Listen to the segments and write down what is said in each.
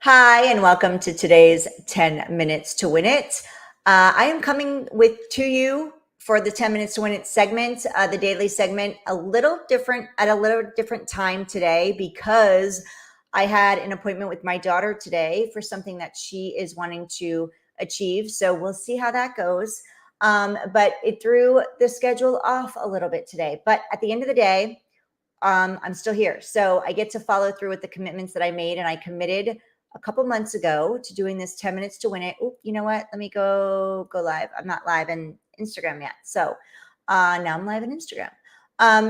Hi, and welcome to today's 10 Minutes to Win It. I am coming to you for the 10 Minutes to Win It segment, the daily segment, a little different at a little different time today because I had an appointment with my daughter today for something that she is wanting to achieve. So we'll see how that goes. But it threw the schedule off a little bit today. But at the end of the day, I'm still here. So I get to follow through with the commitments that I made, and I committed a couple months ago to doing this 10 minutes to win it. Oh, you know what? Let me go live. I'm not live in Instagram yet. So now I'm live in Instagram.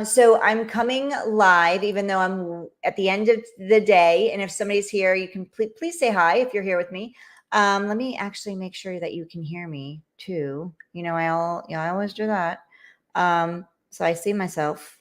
So I'm coming live, even though I'm at the end of the day. And if somebody's here, you can please say hi if you're here with me. Let me actually make sure that you can hear me too. I always do that. So I see myself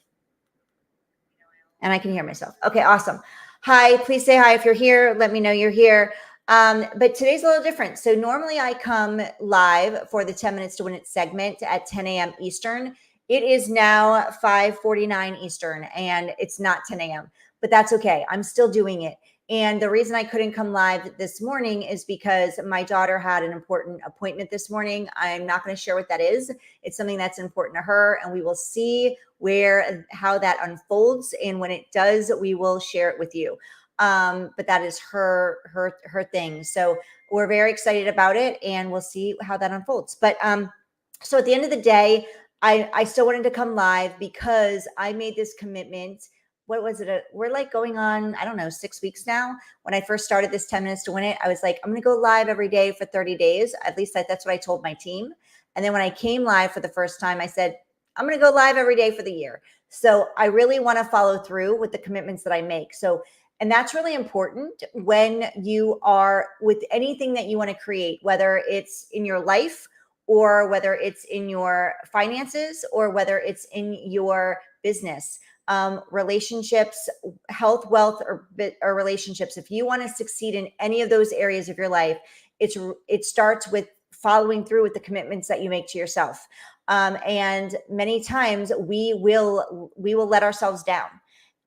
and I can hear myself. Okay, awesome. Hi, please say hi if you're here. Let me know you're here. But today's a little different. So normally I come live for the 10 minutes to win it segment at 10 a.m. Eastern. It is now 5:49 Eastern and it's not 10 a.m., but that's okay. I'm still doing it. And the reason I couldn't come live this morning is because my daughter had an important appointment this morning. I'm not going to share what that is. It's something that's important to her, and we will see how that unfolds. And when it does, we will share it with you. But that is her thing. So we're very excited about it, and we'll see how that unfolds. But so at the end of the day, I still wanted to come live because I made this commitment. What was it? We're like going on, I don't know, 6 weeks now. When I first started this 10 minutes to win it, I was like, I'm going to go live every day for 30 days. At least that's what I told my team. And then when I came live for the first time, I said, I'm going to go live every day for the year. So I really want to follow through with the commitments that I make. And that's really important when you are with anything that you want to create, whether it's in your life or whether it's in your finances or whether it's in your business, relationships, health, wealth, or relationships. If you want to succeed in any of those areas of your life, it starts with following through with the commitments that you make to yourself. And many times we will let ourselves down,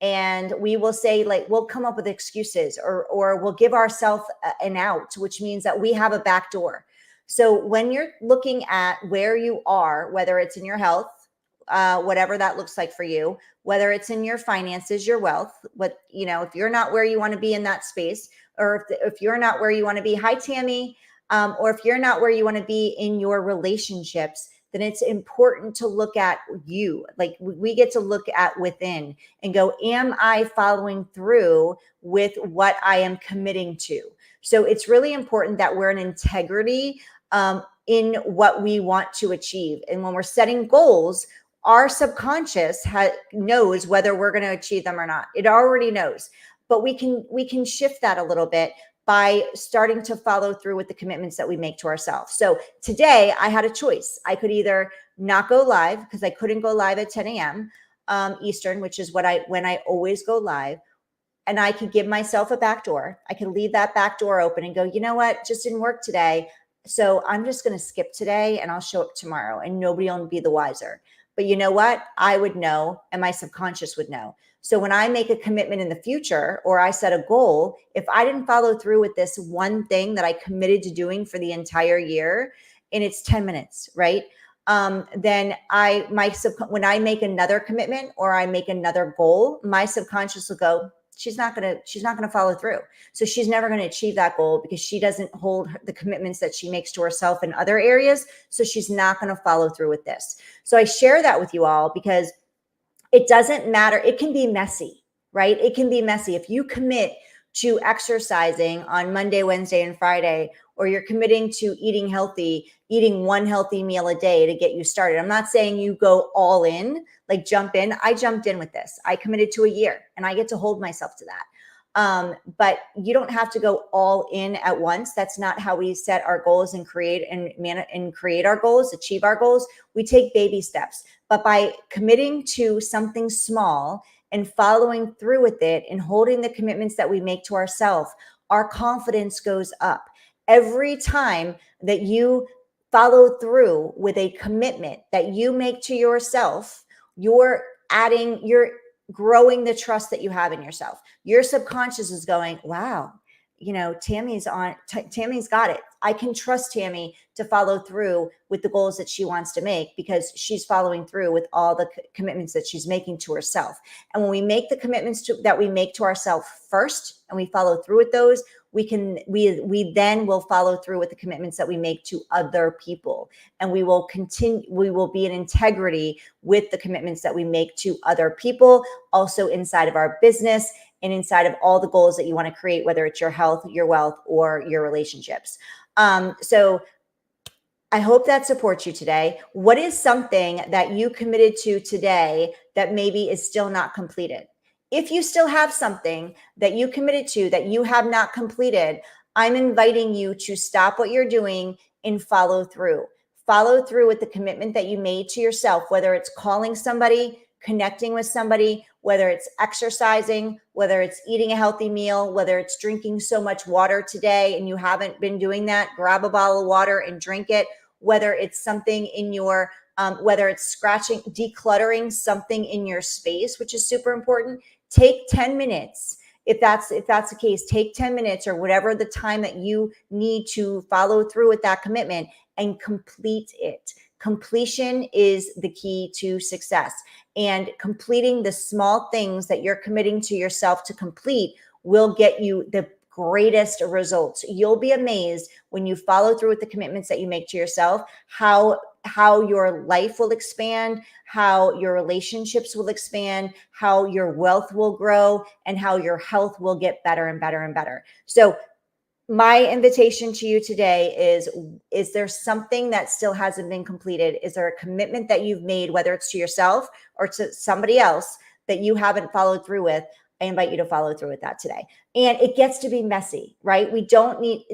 and we will say, like, we'll come up with excuses, or we'll give ourselves an out, which means that we have a back door. So when you're looking at where you are, whether it's in your health, whatever that looks like for you, whether it's in your finances, your wealth, if you're not where you want to be in that space, or if you're not where you want to be, hi Tammy, or if you're not where you want to be in your relationships, then it's important to look at you. Like, we get to look at within and go, am I following through with what I am committing to? So it's really important that we're in integrity in what we want to achieve. And when we're setting goals, our subconscious knows whether we're going to achieve them or not. It already knows, but we can shift that a little bit by starting to follow through with the commitments that we make to ourselves. So today I had a choice. I could either not go live because I couldn't go live at 10 a.m. Eastern, which is when I always go live. And I could give myself a back door. I could leave that back door open and go, you know what, just didn't work today. So I'm just going to skip today and I'll show up tomorrow, and nobody will be the wiser. But you know what? I would know, and my subconscious would know. So when I make a commitment in the future, or I set a goal, if I didn't follow through with this one thing that I committed to doing for the entire year, and it's 10 minutes, right? Then when I make another commitment or I make another goal, my subconscious will go, she's not going to follow through. So she's never going to achieve that goal because she doesn't hold the commitments that she makes to herself in other areas. So she's not going to follow through with this. So I share that with you all because it doesn't matter. It can be messy, right? It can be messy. If you commit to exercising on Monday, Wednesday, and Friday, or you're committing to eating healthy, eating one healthy meal a day to get you started. I'm not saying you go all in, like jump in. I jumped in with this. I committed to a year, and I get to hold myself to that. But you don't have to go all in at once. That's not how we set our goals and create our goals, achieve our goals. We take baby steps. But by committing to something small and following through with it and holding the commitments that we make to ourselves, our confidence goes up. Every time that you follow through with a commitment that you make to yourself, you're growing the trust that you have in yourself. Your subconscious is going, wow, Tammy's Tammy's got it. I can trust Tammy to follow through with the goals that she wants to make because she's following through with all the commitments that she's making to herself. And when we make the commitments that we make to ourselves first and we follow through with those, we then will follow through with the commitments that we make to other people. And we will be in integrity with the commitments that we make to other people, also inside of our business and inside of all the goals that you want to create, whether it's your health, your wealth, or your relationships. So I hope that supports you today. What is something that you committed to today that maybe is still not completed? If you still have something that you committed to that you have not completed, I'm inviting you to stop what you're doing and follow through. Follow through with the commitment that you made to yourself, whether it's calling somebody, connecting with somebody, whether it's exercising, whether it's eating a healthy meal, whether it's drinking so much water today and you haven't been doing that, grab a bottle of water and drink it, whether it's something in your, whether it's decluttering something in your space, which is super important. Take 10 minutes. If that's the case, take 10 minutes or whatever the time that you need to follow through with that commitment and complete it. Completion is the key to success, and completing the small things that you're committing to yourself to complete will get you the greatest results. You'll be amazed when you follow through with the commitments that you make to yourself, how your life will expand, how your relationships will expand, how your wealth will grow, and how your health will get better and better and better. So my invitation to you today is there something that still hasn't been completed? Is there a commitment that you've made, whether it's to yourself or to somebody else, that you haven't followed through with? I invite you to follow through with that today. And it gets to be messy, right? We don't need,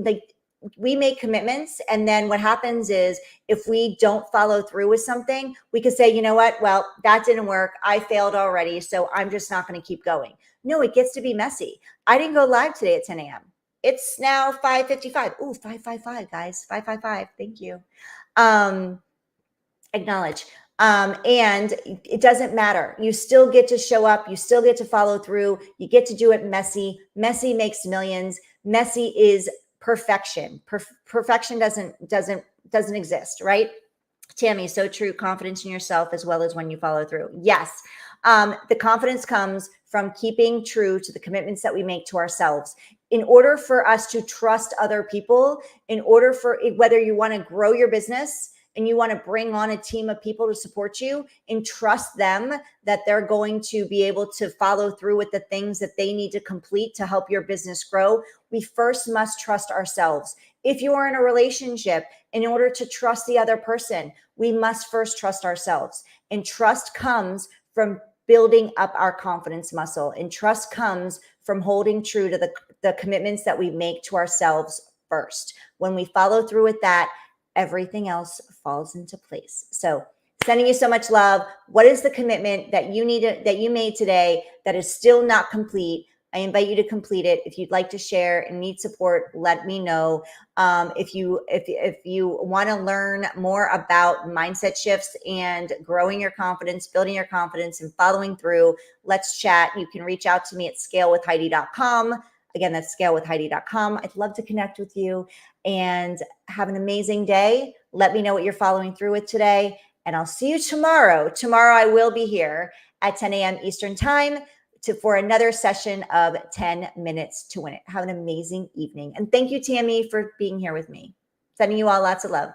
we make commitments. And then what happens is if we don't follow through with something, we could say, you know what? Well, that didn't work. I failed already. So I'm just not going to keep going. No, it gets to be messy. I didn't go live today at 10 a.m. It's now 5:55. Ooh, 555, guys. 555. Thank you. Acknowledge. And it doesn't matter. You still get to show up. You still get to follow through. You get to do it messy. Messy makes millions. Messy is perfection. Perfection doesn't exist, right? Tammy, so true. Confidence in yourself as well as when you follow through. Yes. The confidence comes from keeping true to the commitments that we make to ourselves. In order for us to trust other people, in order for whether you want to grow your business and you want to bring on a team of people to support you and trust them that they're going to be able to follow through with the things that they need to complete to help your business grow, we first must trust ourselves. If you are in a relationship, in order to trust the other person, we must first trust ourselves. And trust comes from building up our confidence muscle. And trust comes from holding true to the commitments that we make to ourselves first. When we follow through with that, everything else falls into place. So sending you so much love. What is the commitment that you made today that is still not complete? I invite you to complete it. If you'd like to share and need support, let me know. If you want to learn more about mindset shifts and growing your confidence, building your confidence, and following through, let's chat. You can reach out to me at scalewithheidi.com. Again, that's scalewithheidi.com. I'd love to connect with you and have an amazing day. Let me know what you're following through with today, and I'll see you tomorrow. Tomorrow I will be here at 10 a.m. Eastern Time for another session of 10 minutes to win it. Have an amazing evening. And thank you, Tammy, for being here with me. Sending you all lots of love.